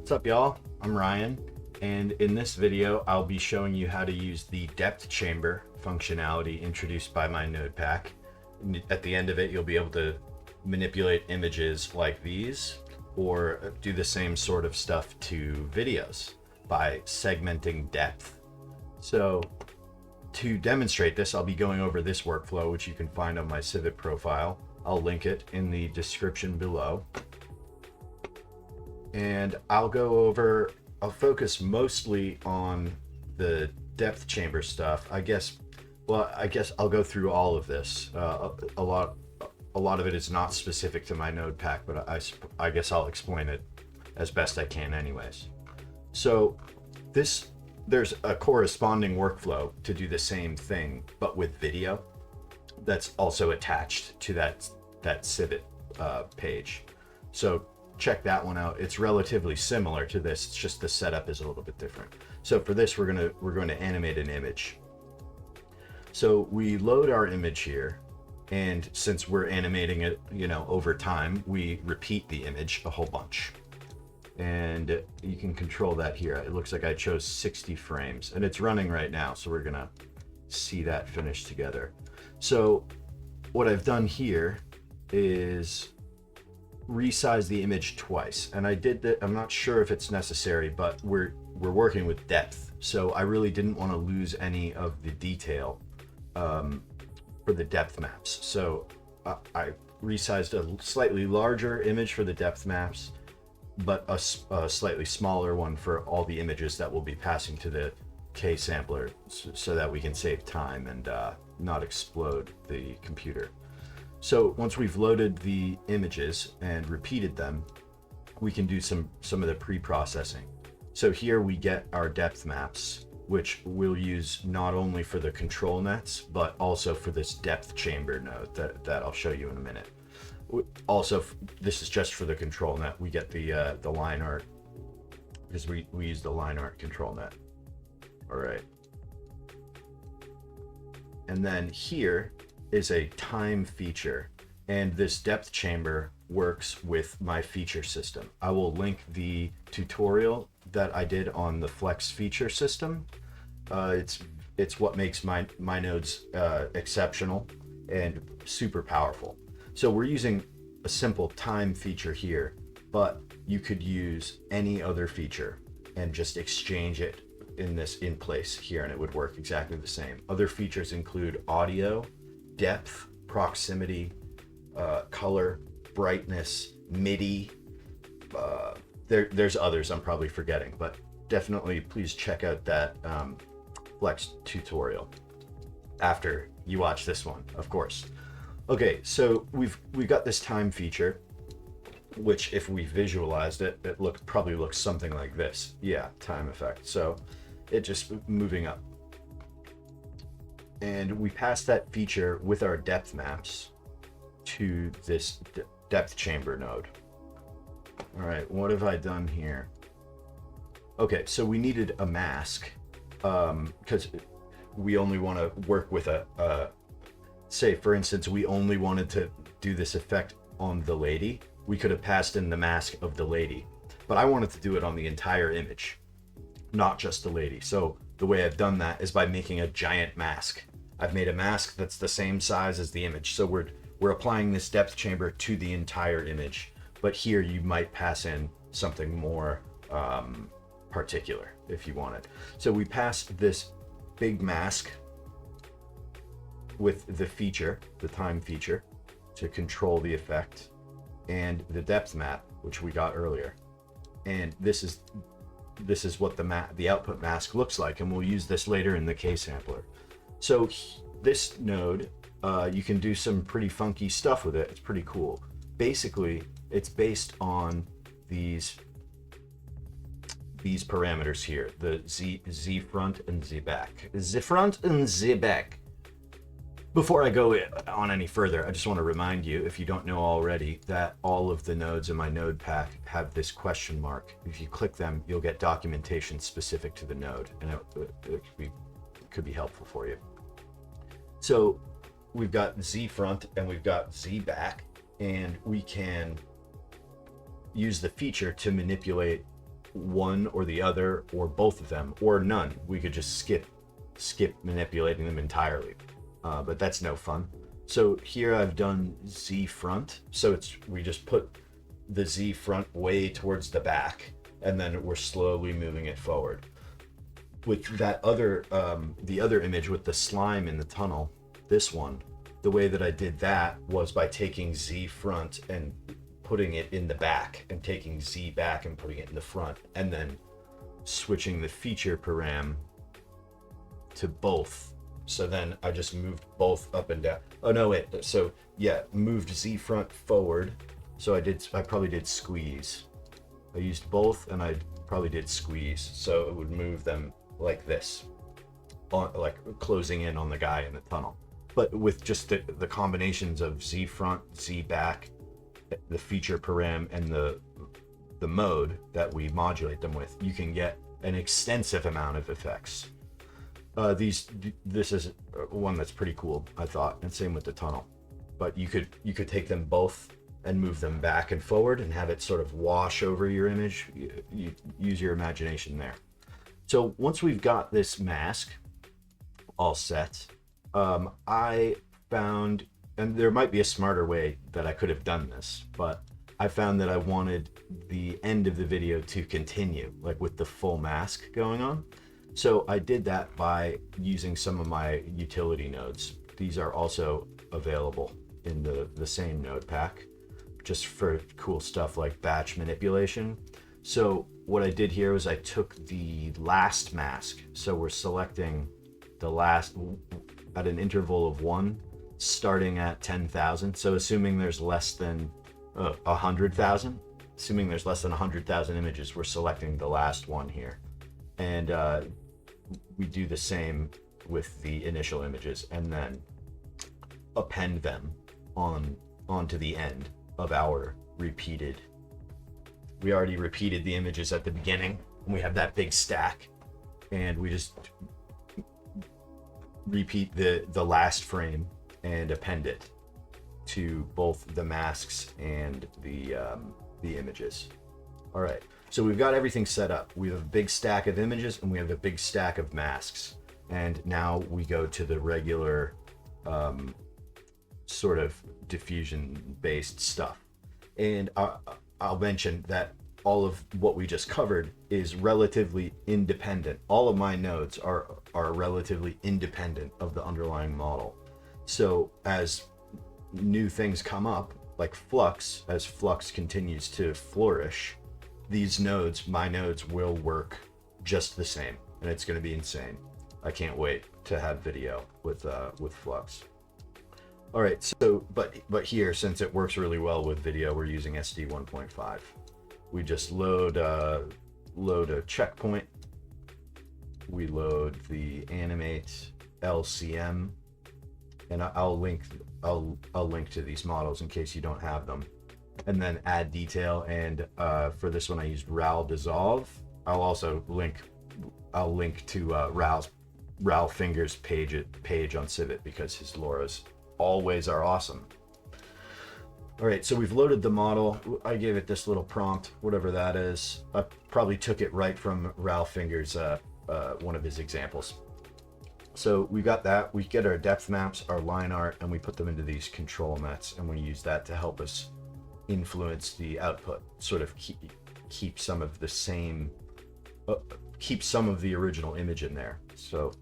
What's up, y'all? I'm Ryan, and in this video I'll be showing you how to use the depth chamber functionality introduced by my node pack. At the end of it, you'll be able to manipulate images like these or do the same sort of stuff to videos by segmenting depth. So to demonstrate this, I'll be going over this workflow, which you can find on my Civet profile. I'll link it in the description below. And I'll focus mostly on the depth chamber stuff. I guess I'll go through all of this. A lot of it is not specific to my node pack, but I guess I'll explain it as best I can anyways. So there's a corresponding workflow to do the same thing, but with video that's also attached to that Civet page. So check that one out. It's relatively similar to this. It's just the setup is a little bit different. So for this, we're going to animate an image. So we load our image here, and since we're animating it, over time, we repeat the image a whole bunch. And you can control that here. It looks like I chose 60 frames, and it's running right now. So we're gonna see that finish together. So what I've done here is resize the image twice, and I did that. I'm not sure if it's necessary, but we're working with depth, so I really didn't want to lose any of the detail for the depth maps. So I resized a slightly larger image for the depth maps, but a slightly smaller one for all the images that will be passing to the K sampler, so that we can save time and not explode the computer. So once we've loaded the images and repeated them, we can do some of the pre-processing. So here we get our depth maps, which we'll use not only for the control nets, but also for this depth chamber node that I'll show you in a minute. Also, this is just for the control net. We get the line art because we use the line art control net. All right. And then here is a time feature, and this depth chamber works with my feature system. I will link the tutorial that I did on the flex feature system. It's what makes my nodes exceptional and super powerful. So we're using a simple time feature here, but you could use any other feature and just exchange it in place here, and it would work exactly the same. Other features include audio, depth, proximity, color, brightness, MIDI. There's others I'm probably forgetting, but definitely please check out that Flex tutorial after you watch this one, of course. Okay, so we've got this time feature, which if we visualized it, probably looks something like this. Yeah, time effect. So it just moving up. And we pass that feature with our depth maps to this depth chamber node. All right, what have I done here? Okay, so we needed a mask because we only want to work with say for instance, we only wanted to do this effect on the lady. We could have passed in the mask of the lady, but I wanted to do it on the entire image, not just the lady. So the way I've done that is by making a giant mask. I've made a mask that's the same size as the image. So we're applying this depth chamber to the entire image, but here you might pass in something more particular if you wanted. So we passed this big mask with the feature, the time feature, to control the effect, and the depth map, which we got earlier. And this is what the output mask looks like, and we'll use this later in the K sampler. So this node, you can do some pretty funky stuff with it. It's pretty cool. Basically, it's based on these parameters here, the Z front and Z back. Z front and Z back. Before I go on any further, I just want to remind you, if you don't know already, that all of the nodes in my node pack have this question mark. If you click them, you'll get documentation specific to the node, and it could be helpful for you. So we've got Z front and we've got Z back, and we can use the feature to manipulate one or the other or both of them or none. We could just skip manipulating them entirely, but that's no fun. So here I've done Z front. So we just put the Z front way towards the back, and then we're slowly moving it forward. With that other, the other image with the slime in the tunnel, this one, the way that I did that was by taking Z front and putting it in the back, and taking Z back and putting it in the front, and then switching the feature param to both. So then I just moved both up and down. Oh no, wait. So yeah, moved Z front forward. So I probably did squeeze. I used both, and I probably did squeeze. So it would move them like this, like closing in on the guy in the tunnel. But with just the combinations of Z front, Z back, the feature param, and the mode that we modulate them with, you can get an extensive amount of effects. This is one that's pretty cool, I thought, and same with the tunnel. But you could take them both and move them back and forward and have it sort of wash over your image. You use your imagination there. So once we've got this mask all set, I found, and there might be a smarter way that I could have done this, but I found that I wanted the end of the video to continue, like with the full mask going on. So I did that by using some of my utility nodes. These are also available in the same node pack, just for cool stuff like batch manipulation. So what I did here was I took the last mask. So we're selecting the last at an interval of 1, starting at 10,000. So assuming there's less than 100,000, assuming there's less than 100,000 images, we're selecting the last one here. And we do the same with the initial images, and then append them onto the end of our repeated. We already repeated the images at the beginning, and we have that big stack, and we just repeat the last frame and append it to both the masks and the images. All right, so we've got everything set up. We have a big stack of images, and we have a big stack of masks. And now we go to the regular sort of diffusion-based stuff. And I'll mention that all of what we just covered is relatively independent. All of my nodes are relatively independent of the underlying model. So as new things come up, like Flux, as Flux continues to flourish, these nodes, my nodes, will work just the same, and it's going to be insane. I can't wait to have video with Flux. All right, so but here, since it works really well with video, we're using SD 1.5. We just load a checkpoint. We load the animate LCM, and I'll link to these models in case you don't have them. And then add detail, and for this one I used RAL dissolve. I'll also link to Raoul Finger's page on Civet, because his loras always are awesome. All right, so we've loaded the model. I gave it this little prompt, whatever that is. I probably took it right from Raoul Finger's one of his examples. So we got that. We get our depth maps, our line art, and we put them into these control nets, and we use that to help us influence the output, sort of keep some of the same, keep some of the original image in there. So,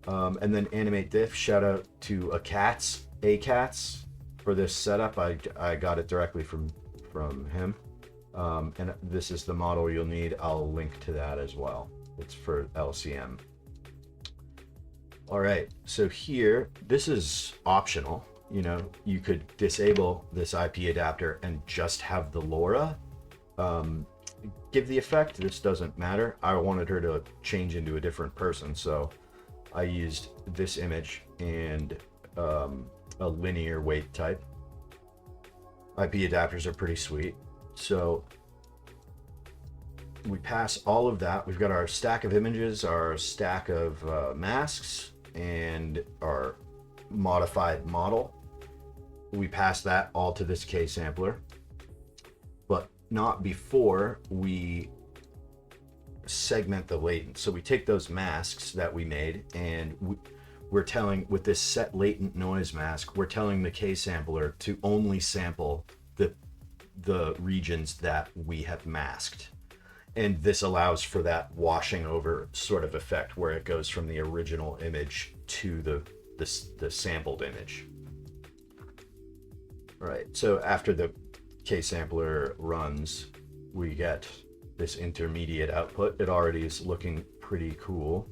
and then animate diff. Shout out to ACATS for this setup. I got it directly from him, and this is the model you'll need. I'll link to that as well. It's for LCM. All right, so here, this is optional. You know, you could disable this IP adapter and just have the LoRa give the effect. This doesn't matter. I wanted her to change into a different person, so I used this image and a linear weight type. IP adapters are pretty sweet. So we pass all of that. We've got our stack of images, our stack of masks, and our modified model. We pass that all to this K sampler, but not before we segment the latent. So we take those masks that we made, and we're telling, with this set latent noise mask, we're telling the K sampler to only sample the regions that we have masked. And this allows for that washing over sort of effect where it goes from the original image to the sampled image. All right, so after the K sampler runs, we get this intermediate output. It already is looking pretty cool,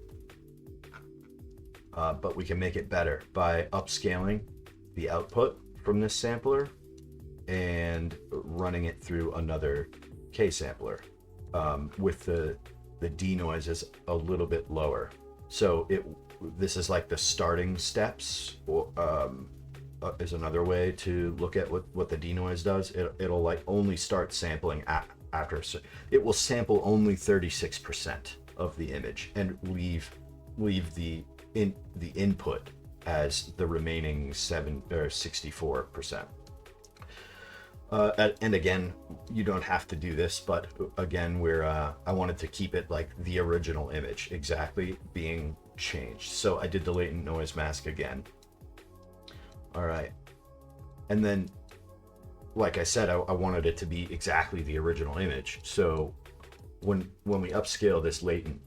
but we can make it better by upscaling the output from this sampler and running it through another K sampler with the denoise is a little bit lower. So this is like the starting steps, is another way to look at what the denoise does. It'll like only start sampling after it will sample only 36% of the image and leave the input as the remaining 64%. And again, you don't have to do this, but again, I wanted to keep it like the original image exactly being changed. So I did the latent noise mask again. All right. And then, like I said, I wanted it to be exactly the original image. So when we upscale this latent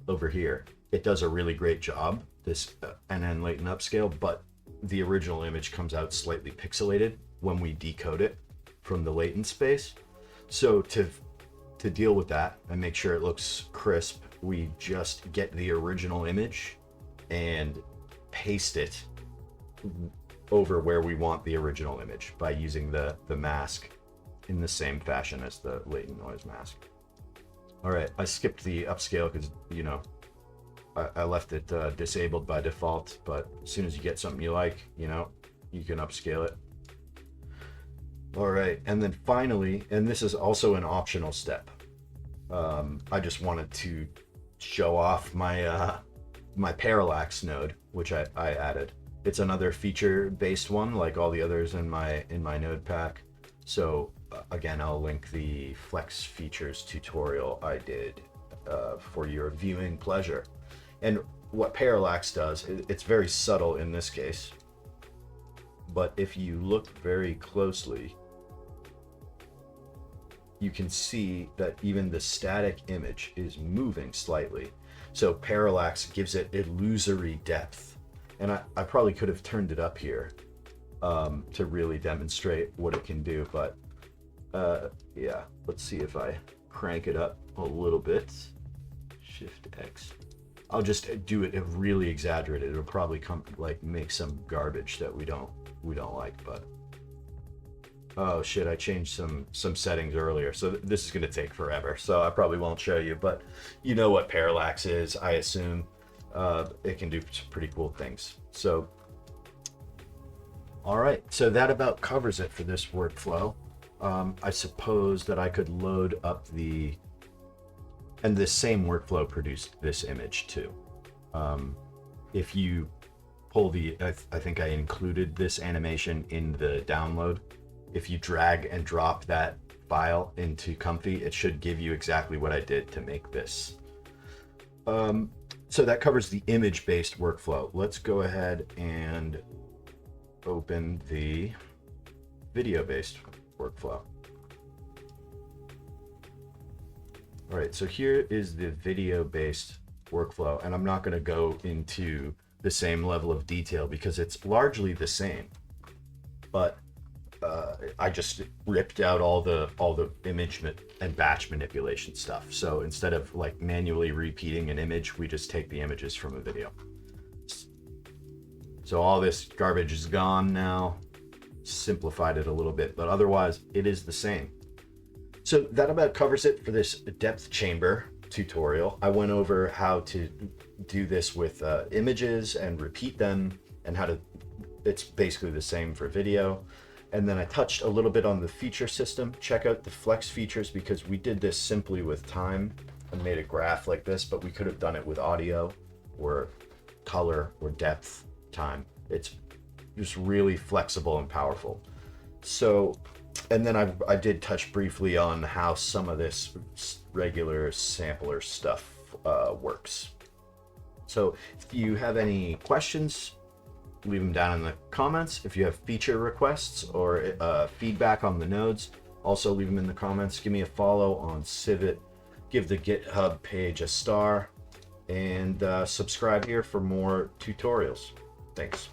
over here, it does a really great job, this NN latent upscale, but the original image comes out slightly pixelated when we decode it from the latent space. So to deal with that and make sure it looks crisp, we just get the original image and paste it over where we want the original image by using the mask in the same fashion as the latent noise mask. All right, I skipped the upscale because, you know, I left it disabled by default, but as soon as you get something you like, you know, you can upscale it. All right, and then finally, and this is also an optional step, I just wanted to show off my my Parallax node, which I added. It's another feature-based one, like all the others in my node pack. So again, I'll link the Flex Features tutorial I did for your viewing pleasure. And what Parallax does, it's very subtle in this case, but if you look very closely, you can see that even the static image is moving slightly. So Parallax gives it illusory depth. And I probably could have turned it up here to really demonstrate what it can do, but yeah, let's see if I crank it up a little bit. Shift X. I'll just do it really exaggerated. It'll probably come like make some garbage that we don't like, but oh shit, I changed some settings earlier, so this is going to take forever, so I probably won't show you, but you know what Parallax is, I assume. It can do some pretty cool things. So all right, so that about covers it for this workflow. I suppose that I could load up and this same workflow produced this image too. If you pull I think I included this animation in the download. If you drag and drop that file into Comfy, it should give you exactly what I did to make this. So that covers the image-based workflow. Let's go ahead and open the video-based workflow. All right, so here is the video-based workflow, and I'm not going to go into the same level of detail because it's largely the same, but I just ripped out all the image and batch manipulation stuff. So instead of like manually repeating an image, we just take the images from a video. So all this garbage is gone now. Simplified it a little bit, but otherwise it is the same. So that about covers it for this depth chamber tutorial. I went over how to do this with images and repeat them, and how to, it's basically the same for video. And then I touched a little bit on the feature system. Check out the Flex features because we did this simply with time and made a graph like this, but we could have done it with audio or color or depth time. It's just really flexible and powerful. So And then I did touch briefly on how some of this regular sampler stuff works. So if you have any questions, leave them down in the comments. If you have feature requests or feedback on the nodes, also leave them in the comments. Give me a follow on Civet, give the GitHub page a star, and subscribe here for more tutorials. Thanks.